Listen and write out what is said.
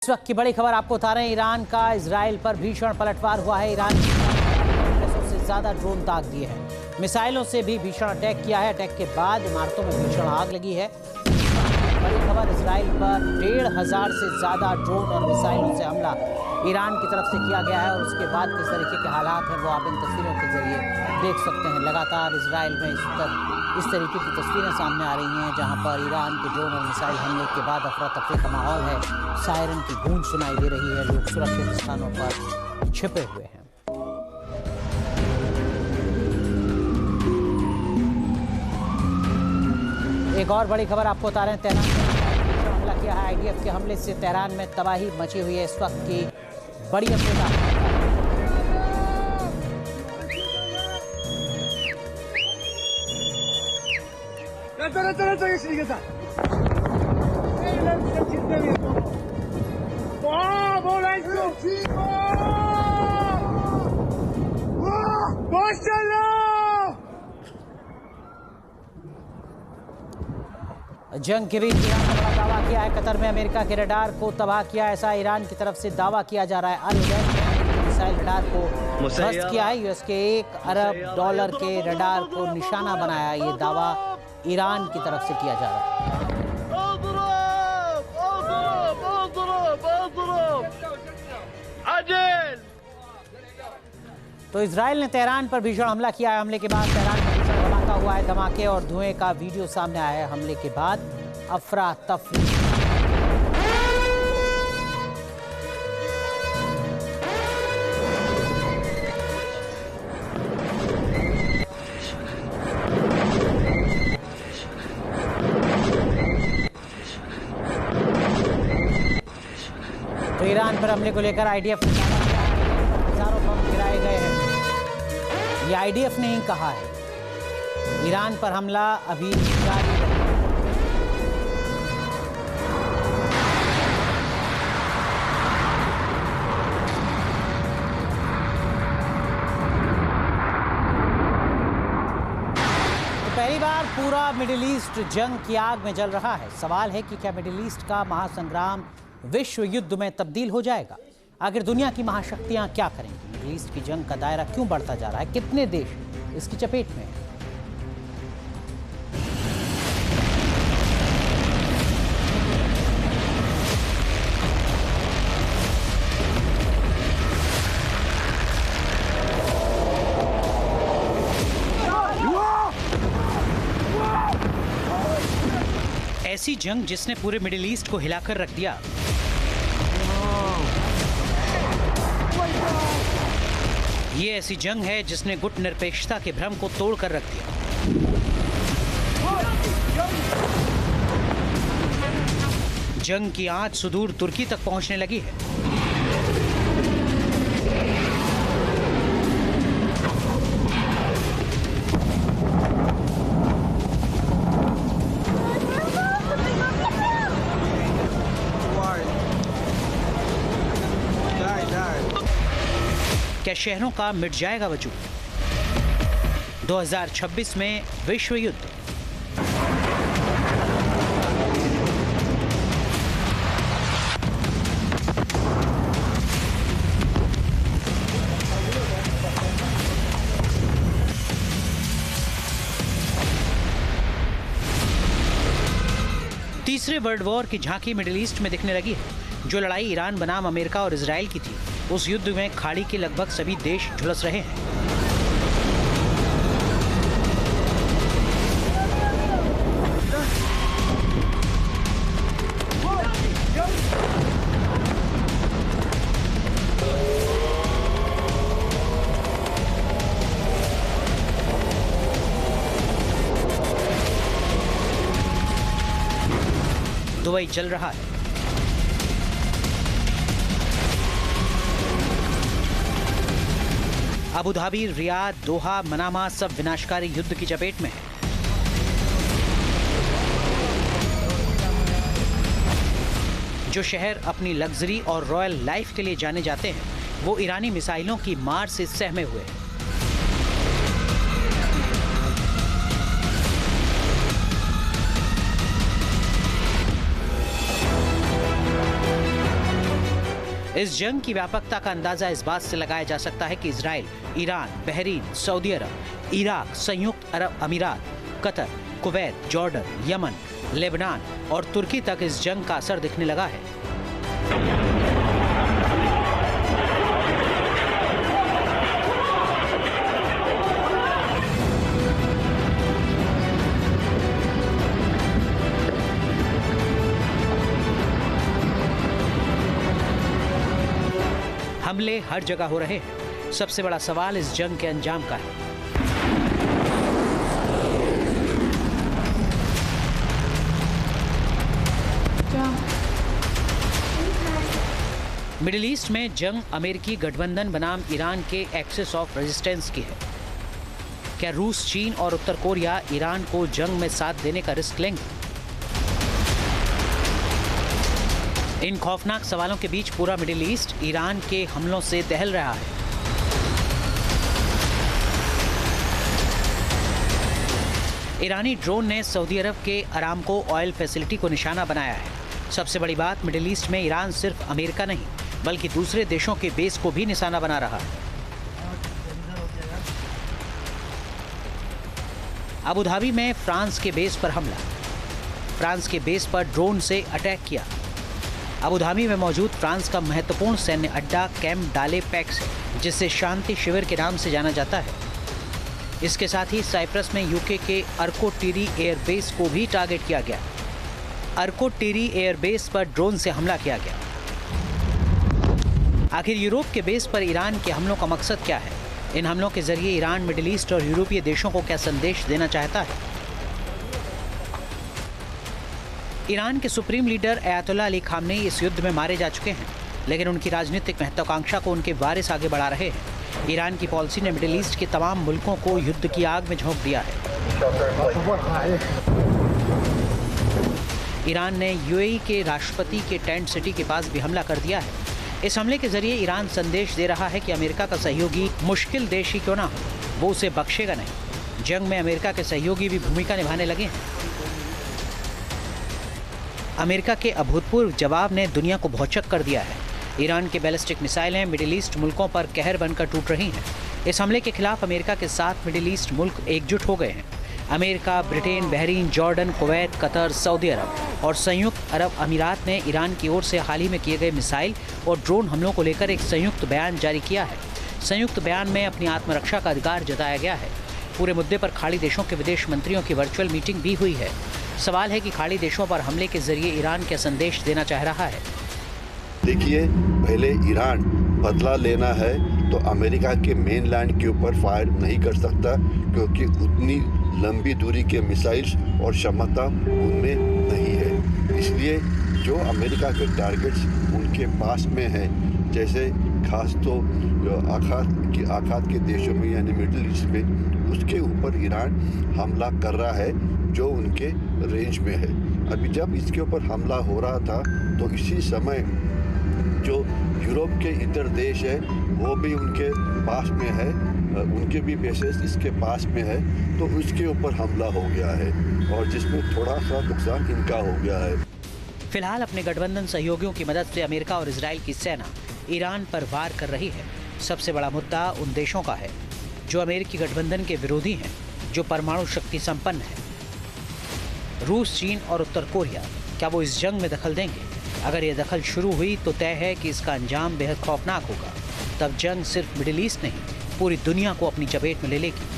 इस वक्त की बड़ी खबर आपको बता रहे हैं। ईरान का इजराइल पर भीषण पलटवार हुआ है। ईरान ने से ज्यादा ड्रोन दाग दिए हैं, मिसाइलों से भी भीषण अटैक किया है। अटैक के बाद इमारतों में भीषण आग लगी है। बड़ी खबर, इजराइल पर 1500 से ज्यादा ड्रोन और मिसाइलों से हमला ईरान की तरफ से किया गया है और उसके बाद किस तरीके के हालात हैं वो आप इन तस्वीरों के जरिए देख सकते हैं। लगातार इजराइल में इस तरीके की तस्वीरें सामने आ रही हैं जहां पर ईरान के ड्रोन और मिसाइल हमले के बाद अफरा तफरी का माहौल है। सायरन की गूंज सुनाई दे रही है। लोग सुरक्षित स्थानों पर छिपे हुए हैं। एक और बड़ी खबर आपको बता रहे हैं। तेहरान में हमला किया है। आईडीएफ के हमले से तेहरान में तबाही मची हुई है। इस वक्त की बड़ी अपडेट जंग के बीच ईरान ने बड़ा दावा किया है। कतर में अमेरिका के रडार को तबाह किया, ऐसा ईरान की तरफ से दावा किया जा रहा है। अल मिसाइल रडार को ध्वस्त किया है। यूएस के $1 अरब के रडार को निशाना बनाया। ये दावा ईरान की तरफ से किया जा रहा है। तो इजराइल ने तेहरान पर भीषण हमला किया है। हमले के बाद तेहरान में भीषण धमाका हुआ है। धमाके और धुएं का वीडियो सामने आया है। हमले के बाद अफरा तफरी। तो ईरान पर हमले को लेकर आईडीएफ ने हजारों बम गिराए गए हैं। ये आईडीएफ ने ही कहा है। ईरान पर हमला अभी जारी है। तो पहली बार पूरा मिडिल ईस्ट जंग की आग में जल रहा है। सवाल है कि क्या मिडिल ईस्ट का महासंग्राम विश्व युद्ध में तब्दील हो जाएगा? आखिर दुनिया की महाशक्तियां क्या करेंगी? मिडिल ईस्ट की जंग का दायरा क्यों बढ़ता जा रहा है? कितने देश इसकी चपेट में हैं? ऐसी जंग जिसने पूरे मिडिल ईस्ट को हिलाकर रख दिया। ये ऐसी जंग है जिसने गुट निरपेक्षता के भ्रम को तोड़कर रख दिया। जंग की आंच सुदूर तुर्की तक पहुंचने लगी है। क्या शहरों का मिट जाएगा वजूद? 2026 में विश्व युद्ध। तीसरे वर्ल्ड वॉर की झांकी मिडिल ईस्ट में दिखने लगी है। जो लड़ाई ईरान बनाम अमेरिका और इजराइल की थी, उस युद्ध में खाड़ी के लगभग सभी देश झुलस रहे हैं। दुबई जल रहा है। अबू धाबी, रियाद, दोहा, मनामा सब विनाशकारी युद्ध की चपेट में है। जो शहर अपनी लग्जरी और रॉयल लाइफ के लिए जाने जाते हैं, वो ईरानी मिसाइलों की मार से सहमे हुए हैं। इस जंग की व्यापकता का अंदाजा इस बात से लगाया जा सकता है कि इजराइल, ईरान, बहरीन, सऊदी अरब, इराक, संयुक्त अरब अमीरात, Qatar, Kuwait, Jordan, Yemen, Lebanon और तुर्की तक इस जंग का असर दिखने लगा है। हमले हर जगह हो रहे हैं। सबसे बड़ा सवाल इस जंग के अंजाम का है। मिडिल ईस्ट में जंग अमेरिकी गठबंधन बनाम ईरान के एक्सिस ऑफ रेजिस्टेंस की है। क्या रूस, चीन और उत्तर कोरिया ईरान को जंग में साथ देने का रिस्क लेंगे? इन खौफनाक सवालों के बीच पूरा मिडिल ईस्ट ईरान के हमलों से दहल रहा है। ईरानी ड्रोन ने सऊदी अरब के अरामको ऑयल फैसिलिटी को निशाना बनाया है। सबसे बड़ी बात, मिडिल ईस्ट में ईरान सिर्फ अमेरिका नहीं बल्कि दूसरे देशों के बेस को भी निशाना बना रहा है। अबू धाबी में फ्रांस के बेस पर हमला। फ्रांस के बेस पर ड्रोन से अटैक किया। अबू धाबी में मौजूद फ्रांस का महत्वपूर्ण सैन्य अड्डा कैंप डाले पैक्स है, जिसे शांति शिविर के नाम से जाना जाता है। इसके साथ ही साइप्रस में यूके के अर्को टीरी एयरबेस को भी टारगेट किया गया। अर्को टीरी एयरबेस पर ड्रोन से हमला किया गया। आखिर यूरोप के बेस पर ईरान के हमलों का मकसद क्या है? इन हमलों के जरिए ईरान मिडिल ईस्ट और यूरोपीय देशों को क्या संदेश देना चाहता है? ईरान के supreme leader Ayatollah Ali Khamenei इस युद्ध में मारे जा चुके हैं, लेकिन उनकी राजनीतिक महत्वाकांक्षा को उनके वारिस आगे बढ़ा रहे हैं। ईरान की पॉलिसी ने मिडिल ईस्ट के तमाम मुल्कों को युद्ध की आग में झोंक दिया है। ईरान ने यूएई के राष्ट्रपति के टेंट सिटी के पास भी हमला कर दिया है। इस हमले के जरिए ईरान संदेश दे रहा है कि अमेरिका का सहयोगी मुश्किल देश ही क्यों ना हो, वो उसे बख्शेगा नहीं। जंग में अमेरिका के सहयोगी भी भूमिका निभाने लगे हैं। अमेरिका के अभूतपूर्व जवाब ने दुनिया को भौचक कर दिया है। ईरान के बैलिस्टिक मिसाइलें मिडिल ईस्ट मुल्कों पर कहर बनकर टूट रही हैं। इस हमले के खिलाफ अमेरिका के साथ मिडिल ईस्ट मुल्क एकजुट हो गए हैं। America, Britain, Bahrain, Jordan, Kuwait, Qatar, Saudi Arab और संयुक्त अरब अमीरात ने ईरान की ओर से हाल ही में किए गए मिसाइल और ड्रोन हमलों को लेकर एक संयुक्त बयान जारी किया है। संयुक्त बयान में अपनी आत्मरक्षा का अधिकार जताया गया है। पूरे मुद्दे पर खाड़ी देशों के विदेश मंत्रियों की वर्चुअल मीटिंग भी हुई है। सवाल है कि खाड़ी देशों पर हमले के जरिए ईरान क्या संदेश देना चाह रहा है? देखिए, पहले ईरान बदला लेना है तो अमेरिका के मेनलैंड के ऊपर फायर नहीं कर सकता, क्योंकि उतनी लंबी दूरी के मिसाइल्स और क्षमता उनमें नहीं है। इसलिए जो अमेरिका के टारगेट्स उनके पास में हैं, जैसे खास तो आखात के देशों में यानी मिडिल ईस्ट में, उसके ऊपर ईरान हमला कर रहा है जो उनके रेंज में है। अभी जब इसके ऊपर हमला हो रहा था तो इसी समय जो यूरोप के इतर देश है वो भी उनके पास में है, उनके भी बेसेस इसके पास में है, तो उसके ऊपर हमला हो गया है और जिसमें थोड़ा सा नुकसान इनका हो गया है। फिलहाल अपने गठबंधन सहयोगियों की मदद से अमेरिका और इजराइल की सेना ईरान पर वार कर रही है। सबसे बड़ा मुद्दा उन देशों का है जो अमेरिकी गठबंधन के विरोधी हैं, जो परमाणु शक्ति संपन्न है। रूस, चीन और उत्तर कोरिया, क्या वो इस जंग में दखल देंगे? अगर ये दखल शुरू हुई तो तय है कि इसका अंजाम बेहद खौफनाक होगा। तब जंग सिर्फ मिडिल ईस्ट नहीं, पूरी दुनिया को अपनी चपेट में ले लेगी।